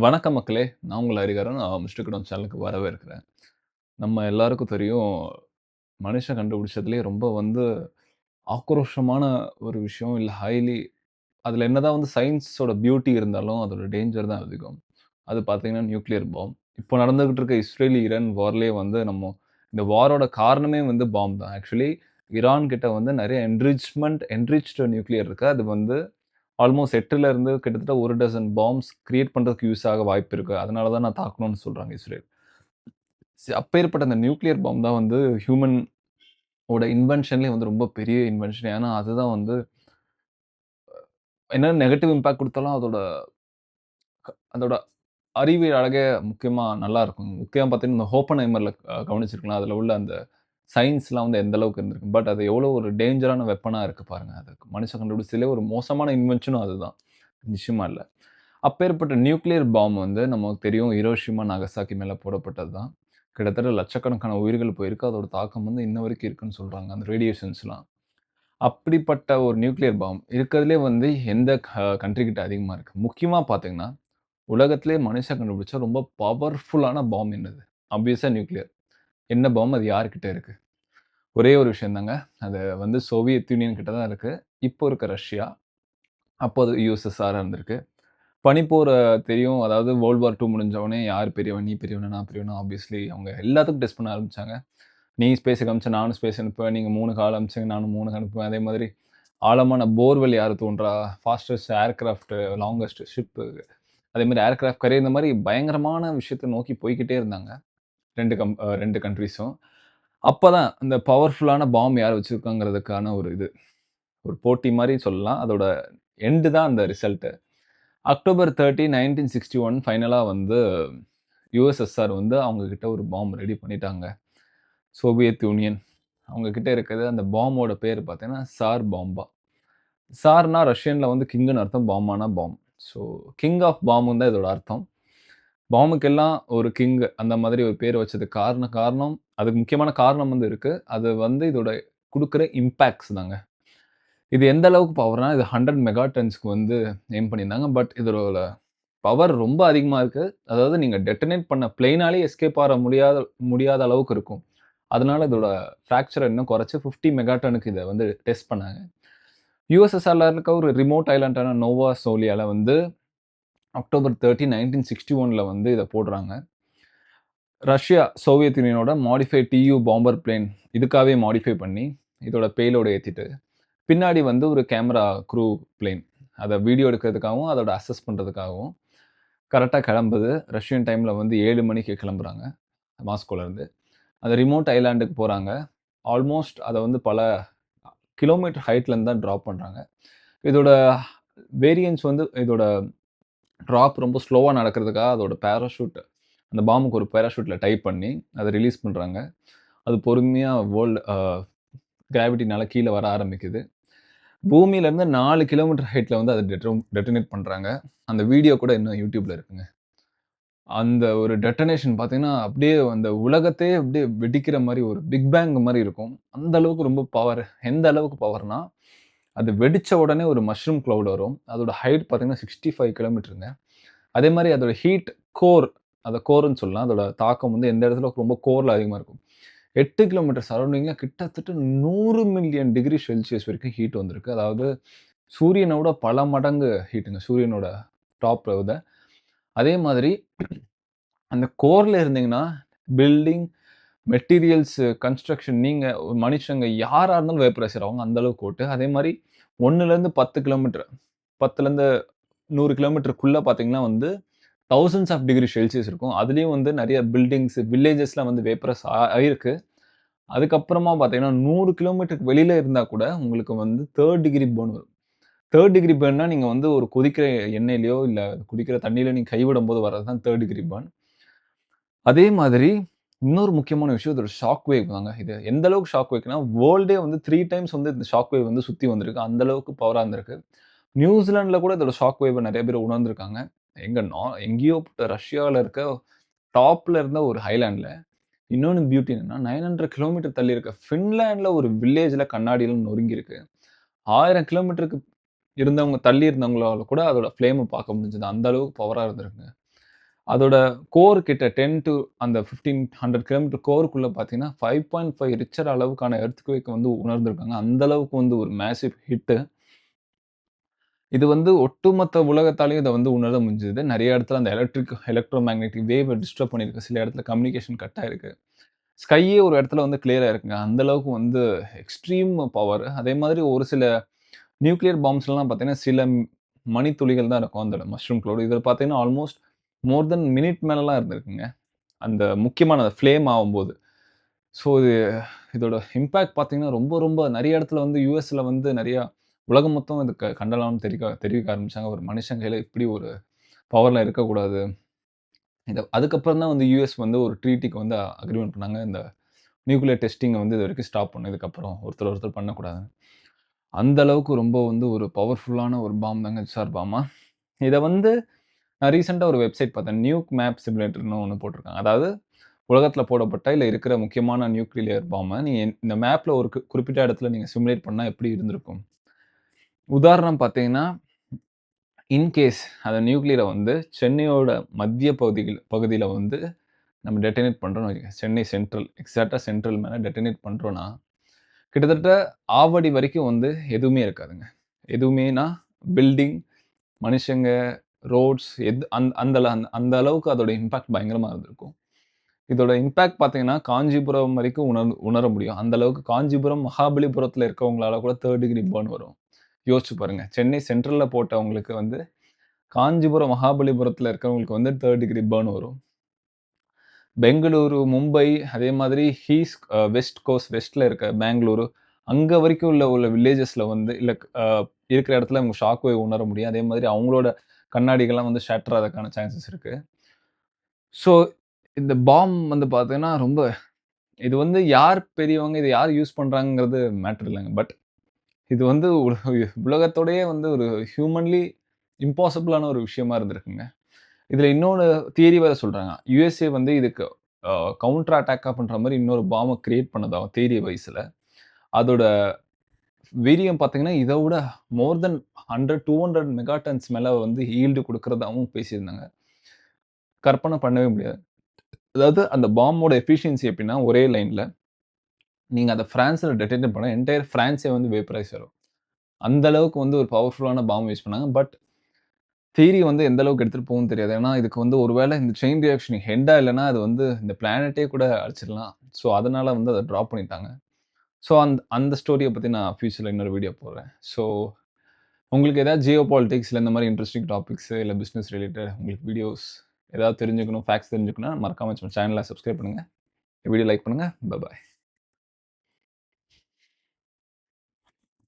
வணக்கம் மக்களே! நான் உங்கள் ஹரிஹரன். மிஸ்டர் கிடான் சேனலுக்கு வரவேற்கிறேன். நம்ம எல்லாருக்கும் தெரியும், மனுஷன் கண்டுபிடிச்சதுலயே ரொம்ப ஆக்ரோஷமான ஒரு விஷயம், இல்ல அதில என்னதான் சயன்ஸோட பியூட்டி இருந்தாலும், அதோட டேஞ்சர் தான் அதிகம். அது பார்த்தீங்கன்னா, நியூக்ளியர் பாம். இப்போ நடந்துகிட்டு இருக்க இஸ்ரேல், ஈரான் வார்லயே இந்த வாரோட காரணமே பாம் தான். ஆக்சுவலி ஈரான் கிட்ட நெறைய என்ரிச்டு நியூக்ளியர் இருக்கு. அது ஆல்மோஸ்ட் 8ல இருந்து கிட்டத்தட்ட 1 டசன் பாம்ப்ஸ் கிரியேட் பண்றதுக்கு யூஸ் ஆக வாய்ப்பு இருக்கு. அதனால தான் நான் தாக்கணும்னு சொல்றாங்க இஸ்ரேல். அப்பேற்பட்ட அந்த நியூக்ளியர் பாம் தான் ஹியூமன் ஓட இன்வென்ஷன்லயே ரொம்ப பெரிய இன்வென்ஷன். ஏன்னா, அதுதான் என்ன நெகட்டிவ் இம்பாக்ட் குடுத்தாலும் அதோட அறிவியல் அழகே முக்கியமா நல்லாருக்கும். முக்கியமா பார்த்தீங்கன்னா, இந்த "ஓப்பன்ஹைமர்ல" கவனிச்சிருக்கலாம். அதில உள்ள அந்த சயன்ஸ்லாம் எந்த அளவுக்கு இருந்திருக்கு. பட் அது எவ்வளோ ஒரு டேஞ்சரான வெப்பனா இருக்கு பாருங்க. அது மனுஷன் கண்டுபிடிச்சதிலே ஒரு மோசமான இன்வென்ஷனும் அதுதான். நிச்சயமா இல்ல. அப்பேற்பட்ட நியூக்ளியர் பாம் நமக்கு தெரியும் ஹிரோஷிமா, நாகசாக்கி மேல போடப்பட்டது தான். கிட்டத்தட்ட லட்சக்கணக்கான உயிர்கள் போயிருக்கு. அதோட தாக்கம் இன்ன வரைக்கும் இருக்குன்னு சொல்றாங்க. அந்த ரேடியேஷன்ஸ்லாம். அப்படிப்பட்ட ஒரு நியூக்ளியர் பாம் இருக்கிறதுலே எந்த கண்ட்ரி கிட்ட அதிகமா இருக்கு? முக்கியமா பார்த்தீங்கன்னா, உலகத்திலேயே மனுஷன் கண்டுபிடிச்ச ரொம்ப பவர்ஃபுல்லான பாம் என்னது? ஆப்வியஸா நியூக்ளியர். என்ன பாம்? அது யார்கிட்ட இருக்கு? ஒரே ஒரு விஷயம் தாங்க. அது சோவியத் யூனியன் கிட்ட தான் இருக்கு. இப்போ இருக்க ரஷ்யா, அப்போ அது யுஎஸ்எஸ்ஆரா இருந்திருக்கு. பனிப்போர் தெரியும். அதாவது வேர்ல்ட் வார் 2 முடிஞ்ச உடனே யார் பெரியவன்? நீ பெரியவனா? நான் பெரியவனா? ஆப்வியஸ்லி அவங்க எல்லாத்துக்கும் டெஸ்ட் பண்ண ஆரம்பிச்சாங்க. நீ ஸ்பேஸ்க்கு அனுப்பிச்சா நானும் ஸ்பேஸ் அனுப்புவேன். நீங்க 3க்கு ஆள் அனுப்பிச்சீங்க நானும் 3க்கு அனுப்புவேன். அதே மாதிரி ஆழமான போர்வெல் யாரு தோண்டுறா? ஃபாஸ்டஸ்ட் ஏர்கிராஃப்ட், லாங்கஸ்ட் ஷிப் அதே மாரி ஏர்கிராஃப்ட் கேரியர் இந்த மாரி பயங்கரமான விஷயத்த நோக்கி போய்க்கிட்டே இருந்தாங்க. 2 கண்ட்ரீஸும். அப்பதான் இந்த பவர்ஃபுல்லான பாம் யார் வச்சிருக்காங்கிறதுக்கான ஒரு போட்டி மாரி சொல்லலாம். அதோட எண்ட் தான் அந்த ரிசல்ட். அக்டோபர் 30, 1961 ஃபைனலா யுஎஸ்எஸ்ஆர் அவங்க கிட்ட ஒரு பாம் ரெடி பண்ணிட்டாங்க. Soviet union. அவங்க கிட்ட இருக்கிறது அந்த பாம்போட பேரு பார்த்தீங்கன்னா, சார் பாம்பா. சார்னா ரஷ்யன்ல கிங்ன்னு அர்த்தம். பாம்பான்னா பாம். ஸோ கிங் ஆஃப் பாம்ன்னு தான் இதோட அர்த்தம். பாம்புக்கெல்லாம் ஒரு கிங் அந்த மாதிரி ஒரு பேர் வச்சதுக்கு காரணம் அதுக்கு முக்கியமான காரணம் இருக்கு. அது இதோட குடுக்குற இம்பாக்ட்ஸ் தாங்க. இது எந்த அளவுக்கு பவர்னா, இது 100 மெகா டன்ஸ்க்கு எய்ம் பண்ணியிருந்தாங்க. பட் இதோட பவர் ரொம்ப அதிகமா இருக்கு. அதாவது நீங்க டெட்டனேட் பண்ண பிளேனாலே எஸ்கேப் ஆற முடியாத முடியாத அளவுக்கு இருக்கும். அதனால இதோட ஃபிராக்சர இன்னும் குறைச்சு 50 மெகா டன்னுக்கு இத டெஸ்ட் பண்ணாங்க. யுஎஸ்எஸ்ஆர்ல இருக்க ஒரு ரிமோட் ஐலாண்டான நோவா சோலியால அக்டோபர் 30, 1961ல இத போடுறாங்க. ரஷ்யா, சோவியத் யூனியனோட மாடிஃபைட் டியூ பாம்பர் பிளேன் இதுக்காகவே மாடிஃபை பண்ணி, இதோட பேலோட ஏத்திட்டு, பின்னாடி ஒரு கேமரா க்ரூ பிளேன். அத வீடியோ எடுக்கிறதுக்காகவும், அதோட அசஸ் பண்றதுக்காகவும் கரெக்ட்டா கெளம்புது. ரஷ்யன் டைம்ல 7 மணிக்கு கிளம்புறாங்க, மாஸ்கோலருந்து. அந்த ரிமோட் ஐலேண்டுக்கு போறாங்க. ஆல்மோஸ்ட் அத பல கிலோமீட்டர் ஹைட்லருந்து தான் டிராப் பண்றாங்க. இதோட வேரியன்ட்ஸ் இதோட டிராப் ரொம்ப ஸ்லோவா நடக்கிறதுக்காக அதோட பாராசூட் அந்த பாம்புக்கு ஒரு பாராசூட்ல டைப் பண்ணி, அத ரிலீஸ் பண்றாங்க. அது பொறுமையா வேர்ல்ட் கிராவிட்டினால கீழ வர ஆரம்பிக்குது. பூமியிலருந்து 4 கிலோமீட்டர் ஹைட்ல அத டெட்டனேட் பண்றாங்க. அந்த வீடியோ கூட இன்னும் YouTubeல இருக்குங்க. அந்த ஒரு டெட்டனேஷன் பார்த்தீங்கன்னா, அப்படியே அந்த உலகத்தையே அப்படியே வெடிக்கிற மாரி ஒரு பிக் பேங் மாரி இருக்கும். அந்த அளவுக்கு ரொம்ப பவர். எந்த அளவுக்கு பவர்னா, அது வெடிச்ச உடனே ஒரு மஷ்ரூம் கிளவுட் வரும். அதோட ஹைட் பார்த்தீங்கன்னா 65 கிலோமீட்டருங்க. அதே மாரி அதோட ஹீட் கோர் அத கோர்ன்னு சொல்லலாம். அதோட தாக்கம் எந்த இடத்துல ரொம்ப கோர்ல அதிகமா இருக்கும். 8 கிலோமீட்டர் சரவுண்டிங்ல கிட்டத்தட்ட 100 மில்லியன் டிகிரி செல்சியஸ் வரைக்கும் ஹீட் வந்திருக்கு. அதாவது சூரியனோட பல மடங்கு ஹீட்டுங்க. சூரியனோட டாப் விட. அதே மாதிரி அந்த கோர்ல இருந்தீங்கன்னா, பில்டிங், மெட்டீரியல்ஸ், கன்ஸ்ட்ரக்ஷன் நீங்க மனுஷங்க யாரா இருந்தாலும் வேப்பரைசர் ஆவாங்க. அந்த அளவுக்கு ஹோட்டு. அதே மாரி 1லேருந்து 10 கிலோமீட்டர் 10லேருந்து 100 கிலோமீட்டருக்குள்ள பார்த்தீங்கன்னா தௌசண்ட்ஸ் ஆஃப் டிகிரி செல்சியஸ் இருக்கும். அதிலயும் நெறைய பில்டிங்ஸ், வில்லேஜஸ்லாம் வேப்பரைஸ் ஆயிருக்கு. அதுக்கப்புறமா பார்த்தீங்கன்னா, 100 கிலோமீட்டருக்கு வெளியில இருந்தா கூட உங்களுக்கு 3 டிகிரி பர்ன் வரும். 3 டிகிரி பர்ன்னா நீங்க ஒரு கொதிக்கிற எண்ணெயிலயோ, இல்ல குடிக்கிற தண்ணீல நீங்க கைவிடும்போது வர்றது தான் 3 டிகிரி பர்ன். அதே மாதிரி இன்னொரு முக்கியமான விஷயம் இதோட ஷாக் வேவ் தாங்க. இது எந்த அளவுக்கு ஷாக் வேவ்னா, வேர்ல்டே 3 டைம்ஸ் இந்த ஷாக் வேவ் சுத்தி வந்திருக்கு. அந்த அளவுக்கு பவரா இருந்திருக்கு. நியூசிலாந்துல கூட இதோட ஷாக் வேவ நெறைய பேர் உணர்ந்திருக்காங்க. எங்கேயோ ரஷ்யால இருக்க டாப்ல இருந்த ஒரு ஐலேண்ட்ல இன்னொன்னு பியூட்டி என்னன்னா, 900 கிலோமீட்டர் தள்ளி இருக்க ஃபின்லாண்ட்ல ஒரு வில்லேஜ்ல கண்ணாடில நொறுங்கியிருக்கு. 1000 கிலோமீட்டருக்கு தள்ளி இருந்தவங்களால கூட அதோட ஃப்ளேம பார்க்க முடிஞ்சது. அந்த அளவுக்கு பவரா இருந்திருக்குங்க. அதோட கோர் கிட்ட 10 டூ அந்த 1500 கிலோமீட்டர் கோருக்குள்ள பார்த்தீங்கன்னா, 5.5 ரிக்டர் அளவுக்கான எர்த்குவேக் வந்து உணர்ந்திருக்காங்க. அந்த அளவுக்கு வந்து ஒரு மேசிவ் ஹிட். இது வந்து ஒட்டுமொத்த உலகத்தாலயும் இத வந்து உணர முடிஞ்சது. நெறைய இடத்துல அந்த எலக்ட்ரோ மேக்னெட்டிக் வேவ டிஸ்டர்ப் பண்ணியிருக்கு. சில இடத்துல கம்யூனிகேஷன் கட் ஆயிருக்கு. ஸ்கையே ஒரு இடத்துல வந்து கிளியரா இருக்குங்க. அந்த அளவுக்கு வந்து எக்ஸ்ட்ரீம் பவர். அதே மாதிரி ஒரு சில நியூக்ளியர் பாம்ப்ஸ்லாம் பார்த்தீங்கன்னா, சில மணித்துளிகள் தான் இருக்கும். அந்த மஷ்ரூம் க்ளவுட். இதில பார்த்தீங்கன்னா, ஆல்மோஸ்ட் மோர் தென் மினிட் மேலலாம் இருந்திருக்குங்க. அந்த முக்கியமான ஃப்ளேம் ஆவும்போது. ஸோ இதோட இம்பாக்ட் பார்த்தீங்கன்னா, ரொம்ப ரொம்ப நெறைய இடத்துல வந்து யுஎஸ்ல வந்து நெறையா உலகம் மொத்தம் இது கண்டனம்னு தெரிவிக்க ஆரம்பிச்சாங்க. ஒரு மனுஷன் கையில இப்படி ஒரு பவர்லாம் இருக்கக்கூடாது. அதுக்கப்புறம் தான் வந்து யுஎஸ் வந்து ஒரு ட்ரீட்டிக்கு வந்து அக்ரீமெண்ட் பண்ணாங்க. இந்த நியூக்ளியர் டெஸ்டிங்க வந்து இதுவரைக்கும் ஸ்டாப் பண்ணணும். இதுக்கப்புறம் ஒருத்தர் பண்ணக்கூடாது. அந்த அளவுக்கு ரொம்ப வந்து ஒரு பவர்ஃபுல்லான ஒரு பாம் தாங்க எச்.ஆர். பாமா. இத வந்து நான் ரீசென்ட்டா ஒரு வெப்சைட் பார்த்தேன். நியூக் மேப் சிமுலேட்டர்ன்னு ஒண்ணு போட்டிருக்காங்க. அதாவது உலகத்தில போடப்பட்ட, இல்ல இருக்கிற முக்கியமான நியூக்ளியர் பாம்ப நீங்க இந்த மேப்ல ஒரு குறிப்பிட்ட இடத்துல நீங்க சிமுலேட் பண்ணா எப்படி இருந்திருக்கும்? உதாரணம் பார்த்தீங்கன்னா, இன்கேஸ் அந்த நியூக்ளியர வந்து சென்னையோட மத்திய பகுதியில வந்து நம்ம டெட்டனேட் பண்றோம்னு வைங்க. சென்னை சென்ட்ரல், எக்ஸாக்ட்டா சென்ட்ரல் மேல டெட்டனேட் பண்றோம்னா, கிட்டத்தட்ட ஆவடி வரைக்கும் வந்து எதுவுமே இருக்காதுங்க. எதுவுமேனா பில்டிங், மனுஷங்க, ரோட்ஸ் அந்த அளவுக்கு அதோட இம்பாக்ட் பயங்கரமா இருந்திருக்கும். இதோட இம்பாக்ட் பார்த்தீங்கன்னா, காஞ்சிபுரம் வரைக்கும் உணர முடியும். அந்த அளவுக்கு காஞ்சிபுரம், மகாபலிபுரத்தில இருக்கவங்களால கூட 3 டிகிரி பர்ன் வரும். யோசிச்சு பாருங்க. சென்னை சென்ட்ரல்ல போட்டவங்களுக்கு வந்து, காஞ்சிபுரம், மகாபலிபுரத்தில இருக்கிறவங்களுக்கு வந்து 3 டிகிரி பர்ன் வரும். பெங்களூரு, மும்பை அதே மாதிரி வெஸ்ட் கோஸ்ட் வெஸ்ட்ல இருக்க பெங்களூரு, அங்க வரைக்கும் உள்ள வில்லேஜஸ்ல வந்து இல்ல இருக்கிற இடத்துல அவங்க ஷாக் வேவ் உணர முடியும். அதே மாதிரி அவங்களோட கண்ணாடிகள்லாம் வந்து ஷட்டர் ஆகறதுக்கான சான்சஸ் இருக்கு. ஸோ இந்த பாம் வந்து பார்த்தீங்கன்னா, ரொம்ப இது வந்து யார் பெரியவங்க, இத யார் யூஸ் பண்றாங்கங்கிறது மேட்டர் இல்லங்க. பட் இது வந்து உலகத்தோடயே வந்து ஒரு ஹியூமன்லி இம்பாசிபிளான ஒரு விஷயமா இருந்திருக்குங்க. இதுல இன்னொன்னு தியரி வேற சொல்றாங்க. யுஎஸ்ஏ வந்து இதுக்கு அ கவுண்டர் அட்டாக்கா பண்ற மாரி இன்னொரு பாம்ப கிரியேட் பண்ணதாம் தியரி வைஸ்ல. அதோட வீரியம் பார்த்தீங்கன்னா, இத விட மோர் தென் 100, 200 மெகா டன்ஸ் மேல வந்து ஈல்டு குடுக்கிறதாவும் பேசியிருந்தாங்க. கற்பனை பண்ணவே முடியாது. அதாவது அந்த பாம்போட எஃபிஷியன்சி எப்படின்னா, ஒரே லைன்ல நீங்க அத பிரான்ஸ்ல டெட்டோனேட் பண்ணா என்டயர் பிரான்ஸே வந்து வேப்பரைஸ் ஆயிரும். அந்த அளவுக்கு வந்து ஒரு பவர்ஃபுல்லான பாம் யூஸ் பண்ணாங்க. பட் தியரி வந்து எந்த அளவுக்கு எடுத்துட்டு போகும்னு தெரியாது. ஏன்னா, இதுக்கு வந்து ஒரு வேள இந்த செயின் ரியாக்ஷன் ஹெட்டா இல்லன்னா, அது வந்து இந்த பிளானெட்டே கூட அழிச்சிடலாம். ஸோ, அதனால வந்து அத டிராப் பண்ணிட்டாங்க. ஸோ, அந்த ஸ்டோரிய பத்தி நான் ஃபியூச்சர்ல இன்னொரு வீடியோ போடுறேன். ஸோ, உங்களுக்கு ஏதாவது ஜியோ பாலிடிக்ஸ் இல்ல இந்த மாரி இன்ட்ரஸ்டிங் டாபிக்ஸ் இல்ல பிசினஸ் ரிலேட்டட் உங்களுக்கு வீடியோஸ் ஏதாவது தெரிஞ்சுக்கணும், ஃபேக்ட்ஸ் தெரிஞ்சுக்கணும்னா மறக்காம சேனல சப்ஸ்கிரைப் பண்ணுங்க. வீடியோ லைக் பண்ணுங்க. பாய்.